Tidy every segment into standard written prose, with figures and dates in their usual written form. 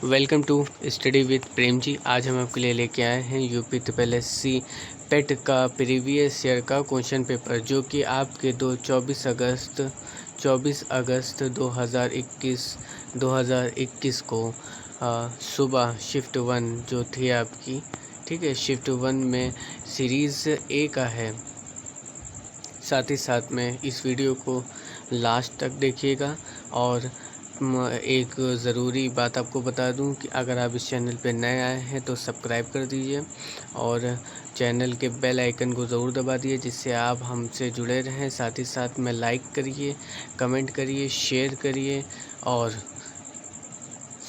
Welcome to study with Prem ji. आज हम आपके लिए लेके आए हैं यूपी ट्रिपल एस सी पेट का प्रीवियस ईयर का क्वेश्चन पेपर, जो कि आपके 24 अगस्त 2021 को सुबह शिफ्ट 1 जो थी आपकी, ठीक है, शिफ्ट 1 में सीरीज़ ए का है। साथ ही साथ में इस वीडियो को लास्ट तक देखिएगा। और एक ज़रूरी बात आपको बता दूं कि अगर आप इस चैनल पर नए आए हैं तो सब्सक्राइब कर दीजिए और चैनल के बेल आइकन को ज़रूर दबा दिए, जिससे आप हमसे जुड़े रहें। साथ ही साथ में लाइक करिए, कमेंट करिए, शेयर करिए और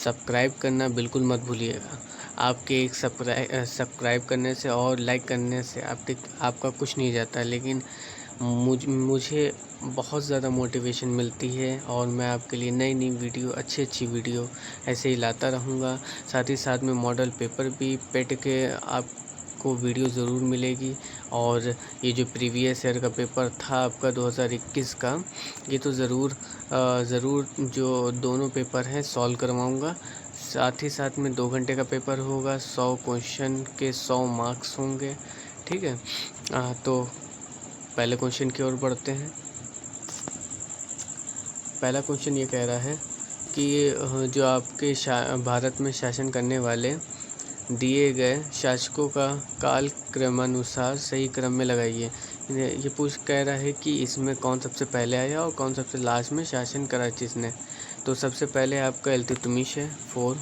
सब्सक्राइब करना बिल्कुल मत भूलिएगा। आपके एक सब्सक्राइब करने से और लाइक करने से आपका कुछ नहीं जाता, लेकिन मुझे बहुत ज़्यादा मोटिवेशन मिलती है और मैं आपके लिए नई नई वीडियो, अच्छी वीडियो ऐसे ही लाता रहूँगा। साथ ही साथ में मॉडल पेपर भी पेट के आपको वीडियो ज़रूर मिलेगी। और ये जो प्रीवियस ईयर का पेपर था आपका 2021 का, ये तो ज़रूर जो दोनों पेपर हैं सॉल्व करवाऊँगा। साथ ही साथ में 2 घंटे का पेपर होगा, 100 क्वेश्चन के 100 मार्क्स होंगे, ठीक है। तो पहले क्वेश्चन की ओर बढ़ते हैं। पहला क्वेश्चन ये कह रहा है कि जो आपके भारत में शासन करने वाले दिए गए शासकों का काल क्रमानुसार सही क्रम में लगाइए। ये कह रहा है कि इसमें कौन सबसे पहले आया और कौन सबसे लास्ट में शासन करा जिसने। तो सबसे पहले आपका इल्तुतमिश है 4,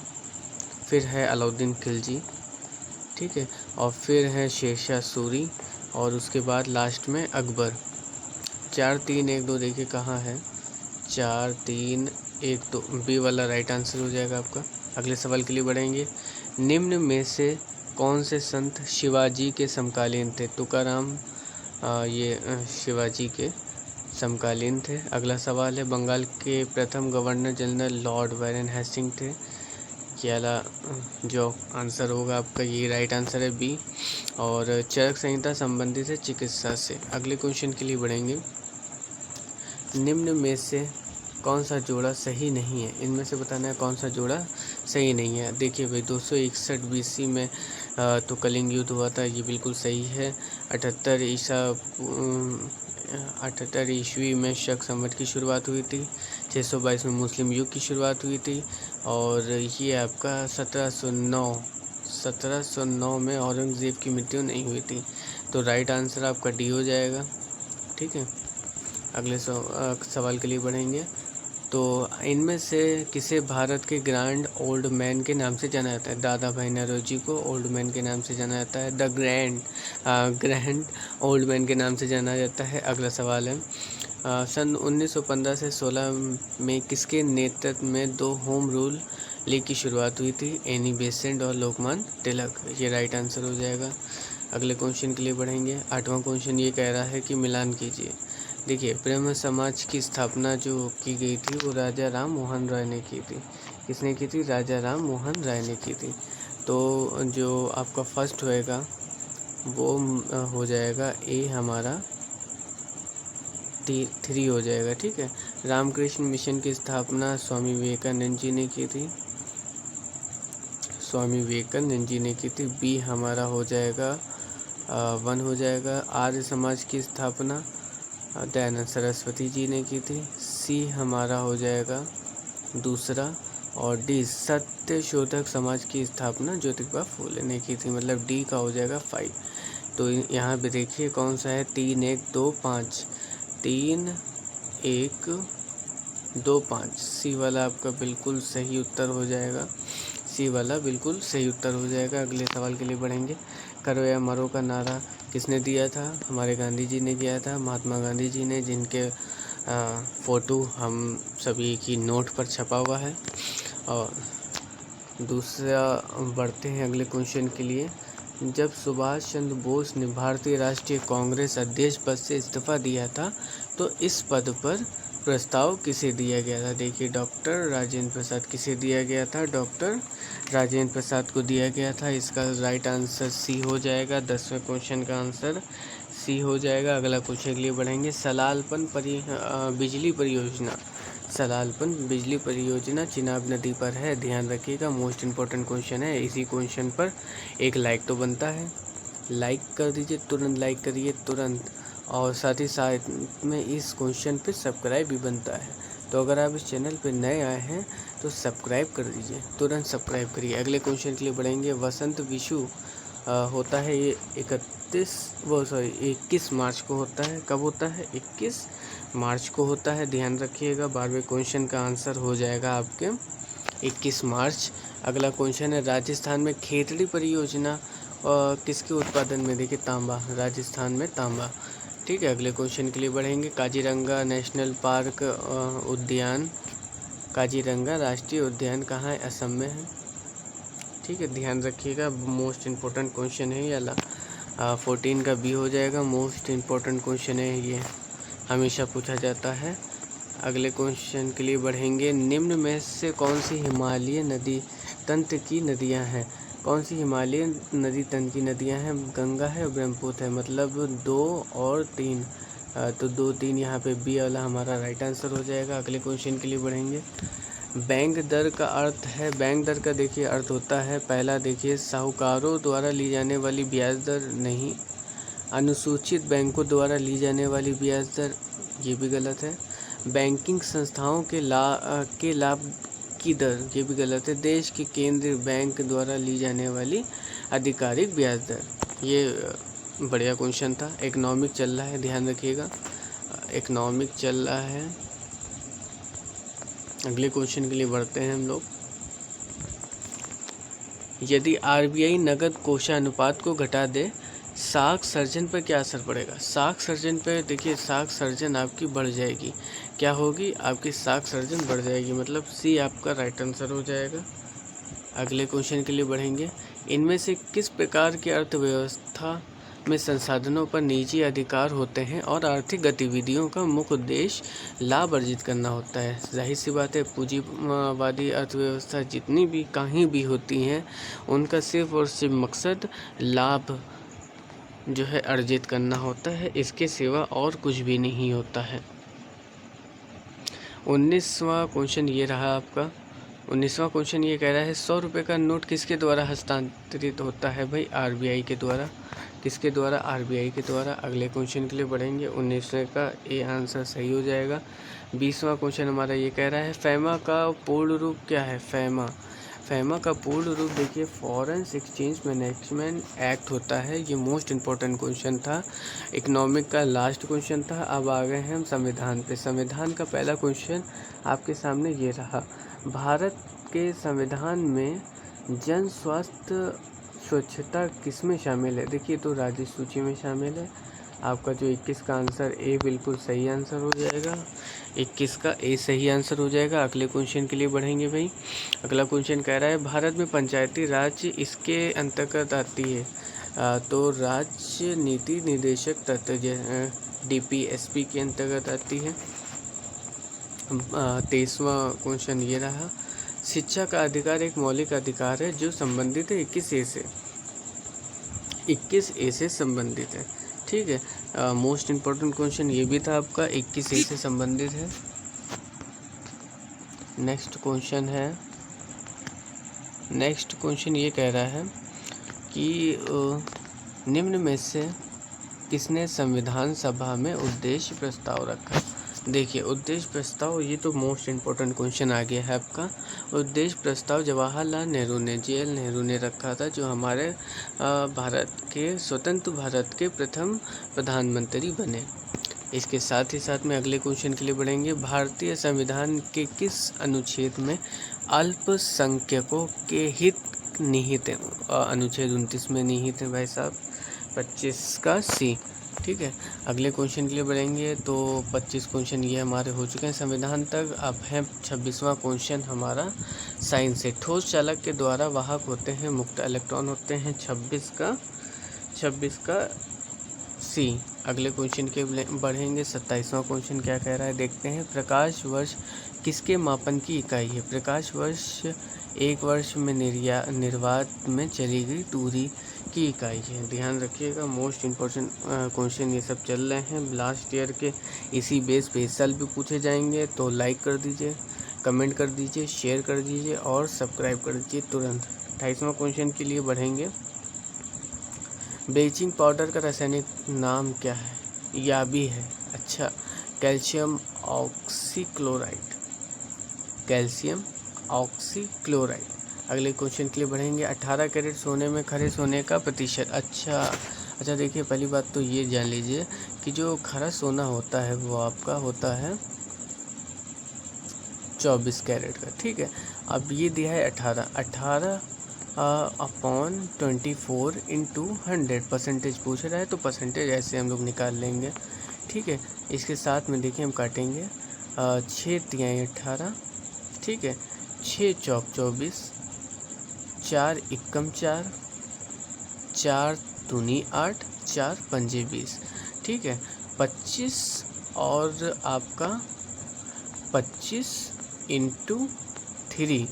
फिर है अलाउद्दीन खिलजी, ठीक है, और फिर है शेरशाह सूरी, और उसके बाद लास्ट में अकबर। 4 3 1 2 देखिए कहाँ है, 4 3 1 2 बी वाला राइट आंसर हो जाएगा आपका। अगले सवाल के लिए बढ़ेंगे। निम्न में से कौन से संत शिवाजी के समकालीन थे? तुकाराम ये शिवाजी के समकालीन थे। अगला सवाल है, बंगाल के प्रथम governor general Lord Warren Hastings थे। वाला जो आंसर होगा आपका ये राइट आंसर है बी। और चरक संहिता संबंधित है चिकित्सा से। अगले क्वेश्चन के लिए बढ़ेंगे। निम्न में से कौन सा जोड़ा सही नहीं है? इनमें से बताना है कौन सा जोड़ा सही नहीं है। देखिए भाई, 261 BC में तो कलिंग युद्ध हुआ था, ये बिल्कुल सही है। 78 ईस्वी में शक संवत की शुरुआत हुई थी। 622 में मुस्लिम युग की शुरुआत हुई थी। और ये आपका 1709 में औरंगज़ेब की मृत्यु नहीं हुई थी। तो राइट आंसर आपका डी हो जाएगा, ठीक है। अगले सवाल के लिए बढ़ेंगे। तो इनमें से किसे भारत के ग्रैंड ओल्ड मैन के नाम से जाना जाता है? दादा भाई नौरोजी को ओल्ड मैन के नाम से जाना जाता है। द ग्रैंड ओल्ड मैन के नाम से जाना जाता है। अगला सवाल है, सन 1915 से 16 में किसके नेतृत्व में 2 होम रूल लीग की शुरुआत हुई थी? एनी बेसेंट और लोकमान्य तिलक। ये राइट आंसर हो जाएगा। अगले क्वेश्चन के लिए बढ़ेंगे। 8वां क्वेश्चन ये कह रहा है कि मिलान कीजिए। देखिए, ब्रह्म समाज की स्थापना जो की गई थी वो राजा राम मोहन राय ने की थी। किसने की थी? राजा राम मोहन राय ने की थी। तो जो आपका फर्स्ट होएगा वो हो जाएगा ए, हमारा 3 हो जाएगा, ठीक है। रामकृष्ण मिशन की स्थापना स्वामी विवेकानंद जी ने की थी। स्वामी विवेकानंद जी ने की थी। बी हमारा हो जाएगा 1 हो जाएगा। आर्य समाज की स्थापना दयानंद सरस्वती जी ने की थी। सी हमारा हो जाएगा 2। और डी सत्य शोधक समाज की स्थापना ज्योतिबा फूले ने की थी। मतलब डी का हो जाएगा 5। तो यहाँ पे देखिए कौन सा है, 3 1 2 5, 3 1 2 5। सी वाला आपका बिल्कुल सही उत्तर हो जाएगा। सी वाला बिल्कुल सही उत्तर हो जाएगा। अगले सवाल के लिए बढ़ेंगे। करो या मरो का नारा किसने दिया था? हमारे गांधी जी ने दिया था, महात्मा गांधी जी ने, जिनके फ़ोटो हम सभी की नोट पर छपा हुआ है। और दूसरा बढ़ते हैं अगले क्वेश्चन के लिए। जब सुभाष चंद्र बोस ने भारतीय राष्ट्रीय कांग्रेस अध्यक्ष पद से इस्तीफा दिया था तो इस पद पर प्रस्ताव किसे दिया गया था? देखिए, डॉक्टर राजेंद्र प्रसाद। किसे दिया गया था? डॉक्टर राजेंद्र प्रसाद को दिया गया था। इसका राइट आंसर सी हो जाएगा। 10वें क्वेश्चन का आंसर सी हो जाएगा। अगला क्वेश्चन के लिए बढ़ेंगे। सलालपन बिजली परियोजना सलालपुर बिजली परियोजना चिनाब नदी पर है, ध्यान रखिएगा, मोस्ट इम्पोर्टेंट क्वेश्चन है। इसी क्वेश्चन पर एक लाइक तो बनता है, लाइक कर दीजिए, तुरंत लाइक करिए तुरंत, और साथ ही साथ में इस क्वेश्चन पे सब्सक्राइब भी बनता है। तो अगर आप इस चैनल पे नए आए हैं तो सब्सक्राइब कर दीजिए, तुरंत सब्सक्राइब करिए। अगले क्वेश्चन के लिए बढ़ेंगे। वसंत विषु होता है ये 21 मार्च को होता है। कब होता है? 21 मार्च को होता है, ध्यान रखिएगा। 12वें क्वेश्चन का आंसर हो जाएगा आपके 21 मार्च। अगला क्वेश्चन है, राजस्थान में खेतड़ी परियोजना किसके उत्पादन में? देखिए तांबा, राजस्थान में तांबा। ठीक है, अगले क्वेश्चन के लिए बढ़ेंगे। काजीरंगा नेशनल पार्क उद्यान, काजीरंगा राष्ट्रीय उद्यान कहाँ है? असम में है। ठीक है, ध्यान रखिएगा, मोस्ट इम्पोर्टेंट क्वेश्चन है ये 14 का बी हो जाएगा। मोस्ट इम्पोर्टेंट क्वेश्चन है ये, हमेशा पूछा जाता है। अगले क्वेश्चन के लिए बढ़ेंगे। निम्न में से कौन सी हिमालय नदी तंत्र की नदियां हैं? कौन सी हिमालय नदी तंत्र की नदियां हैं? गंगा है और ब्रह्मपुत्र है, मतलब 2 और 3। तो 2, 3 यहाँ पे बी वाला हमारा राइट आंसर हो जाएगा। अगले क्वेश्चन के लिए बढ़ेंगे। बैंक दर का अर्थ है, बैंक दर का देखिए अर्थ होता है, पहला देखिए साहूकारों द्वारा ली जाने वाली ब्याज दर नहीं, अनुसूचित बैंकों द्वारा ली जाने वाली ब्याज दर, ये भी गलत है। बैंकिंग संस्थाओं के लाभ की दर, ये भी गलत है। देश के केंद्रीय बैंक द्वारा ली जाने वाली आधिकारिक ब्याज दर, ये बढ़िया क्वेश्चन था। इकोनॉमिक चल रहा है, ध्यान रखिएगा, इकोनॉमिक चल रहा है। अगले क्वेश्चन के लिए बढ़ते हैं हम लोग। यदि आरबीआई नकद कोषानुपात को घटा दे, साख सर्जन पर क्या असर पड़ेगा? साख सर्जन पर देखिए, साख सर्जन आपकी बढ़ जाएगी। क्या होगी? आपकी साख सर्जन बढ़ जाएगी, मतलब सी आपका राइट आंसर हो जाएगा। अगले क्वेश्चन के लिए बढ़ेंगे। इनमें से किस प्रकार की अर्थव्यवस्था में संसाधनों पर निजी अधिकार होते हैं और आर्थिक गतिविधियों का मुख्य उद्देश्य लाभ अर्जित करना होता है? जाहिर सी बात है, पूंजीवादी अर्थव्यवस्था जितनी भी कहीं भी होती हैं, उनका सिर्फ और सिर्फ मकसद लाभ जो है अर्जित करना होता है, इसके सिवा और कुछ भी नहीं होता है। 19वां क्वेश्चन ये रहा आपका। 19वां क्वेश्चन ये कह रहा है 100 रुपये का नोट किसके द्वारा हस्तांतरित होता है? भाई आरबीआई के द्वारा। किसके द्वारा? आरबीआई के द्वारा। अगले क्वेश्चन के लिए बढ़ेंगे। 19वें का ए आंसर सही हो जाएगा। 20वां क्वेश्चन हमारा ये कह रहा है फैमा का पूर्ण रूप क्या है? फैमा का पूर्ण रूप देखिए फॉरेन एक्सचेंज मैनेजमेंट एक्ट होता है। ये मोस्ट इम्पोर्टेंट क्वेश्चन था, इकोनॉमिक का लास्ट क्वेश्चन था। अब आ गए हैं हम संविधान पे। संविधान का पहला क्वेश्चन आपके सामने ये रहा। भारत के संविधान में जन स्वास्थ्य स्वच्छता किस में शामिल है? देखिए तो राज्य सूची में शामिल है। आपका जो 21 का आंसर ए बिल्कुल सही आंसर हो जाएगा। 21 का ए सही आंसर हो जाएगा। अगले क्वेश्चन के लिए बढ़ेंगे भाई। अगला क्वेश्चन कह रहा है भारत में पंचायती राज इसके अंतर्गत आती है? तो राज्य नीति निर्देशक तत्व DPSP के अंतर्गत आती है। 23वां क्वेश्चन ये रहा। शिक्षा का अधिकार एक मौलिक अधिकार है जो संबंधित है 21 ए से संबंधित है। ठीक है, मोस्ट इम्पोर्टेंट क्वेश्चन ये भी था आपका, 21 ए से संबंधित है। नेक्स्ट क्वेश्चन ये कह रहा है कि निम्न में से किसने संविधान सभा में उद्देश्य प्रस्ताव रखा? देखिए उद्देश्य प्रस्ताव, ये तो मोस्ट इम्पोर्टेंट क्वेश्चन आ गया है आपका। उद्देश्य प्रस्ताव जवाहरलाल नेहरू ने रखा था, जो हमारे स्वतंत्र भारत के प्रथम प्रधानमंत्री बने। इसके साथ ही साथ में अगले क्वेश्चन के लिए बढ़ेंगे। भारतीय संविधान के किस अनुच्छेद में अल्पसंख्यकों के हित निहित हैं? अनुच्छेद 29 में निहित है भाई साहब, 25 का सी। ठीक है, अगले क्वेश्चन के लिए बढ़ेंगे। तो 25 क्वेश्चन ये हमारे हो चुके हैं संविधान तक। अब है 26वां क्वेश्चन हमारा साइंस से। ठोस चालक के द्वारा वाहक होते हैं, मुक्त इलेक्ट्रॉन होते हैं। 26 का सी। अगले क्वेश्चन के बढ़ेंगे। 27वां क्वेश्चन क्या कह रहा है देखते हैं। प्रकाश वर्ष किसके मापन की इकाई है? प्रकाश वर्ष 1 वर्ष में निर्वात में चली गई दूरी की इकाई है। ध्यान रखिएगा, मोस्ट इम्पोर्टेंट क्वेश्चन ये सब चल रहे हैं लास्ट ईयर के, इसी बेस पे इस साल भी पूछे जाएंगे। तो लाइक कर दीजिए, कमेंट कर दीजिए, शेयर कर दीजिए और सब्सक्राइब कर दीजिए तुरंत। 28वां क्वेश्चन के लिए बढ़ेंगे। ब्लीचिंग पाउडर का रासायनिक नाम क्या है? या भी है। अच्छा, कैल्शियम ऑक्सीक्लोराइड, कैल्शियम ऑक्सीक्लोराइड। अगले क्वेश्चन के लिए बढ़ेंगे। 18 कैरेट सोने में खरे सोने का प्रतिशत। अच्छा देखिए, पहली बात तो ये जान लीजिए कि जो खरा सोना होता है वो आपका होता है 24 कैरेट का, ठीक है। अब ये दिया है 18 अपॉन 24 इंटू 100 परसेंटेज पूछ रहा है, तो परसेंटेज ऐसे हम लोग निकाल लेंगे, ठीक है। इसके साथ में देखिए हम काटेंगे 6 तिहाई 18, ठीक है, 6 चौक 24, 4 इक्कम 4, 4 दूनी 8, 4 पंजे 20, ठीक है। 25 और आपका 25 इंटू 3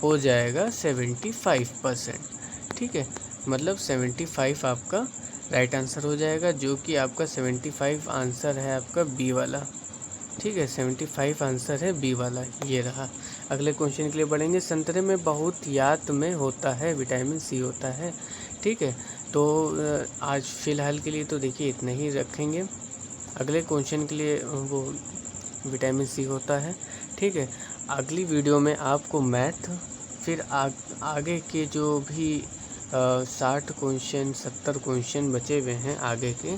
हो जाएगा 75%, ठीक है। मतलब 75 आपका राइट आंसर हो जाएगा, जो कि आपका 75 आंसर है आपका बी वाला, ठीक है। 75 आंसर है बी वाला, ये रहा। अगले क्वेश्चन के लिए बढ़ेंगे। संतरे में बहुत याद में होता है, विटामिन सी होता है, ठीक है। तो आज फ़िलहाल के लिए तो देखिए इतना ही रखेंगे। अगले क्वेश्चन के लिए वो विटामिन सी होता है, ठीक है। अगली वीडियो में आपको मैथ, फिर आगे के जो भी 60 क्वेश्चन 70 क्वेश्चन बचे हुए हैं आगे के,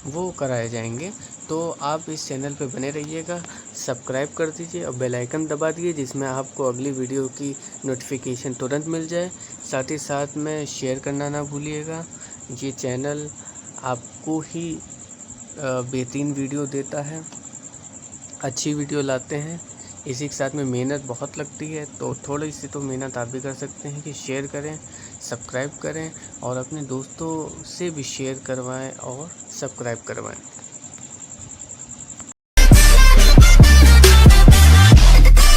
वो कराए जाएंगे। तो आप इस चैनल पे बने रहिएगा, सब्सक्राइब कर दीजिए और बेल आइकन दबा दिए, जिसमें आपको अगली वीडियो की नोटिफिकेशन तुरंत मिल जाए। साथ ही साथ में शेयर करना ना भूलिएगा। ये चैनल आपको ही बेहतरीन वीडियो देता है, अच्छी वीडियो लाते हैं। इसी के साथ में मेहनत बहुत लगती है, तो थोड़ी सी तो मेहनत आप भी कर सकते हैं कि शेयर करें, सब्सक्राइब करें और अपने दोस्तों से भी शेयर करवाएं और सब्सक्राइब करवाएं।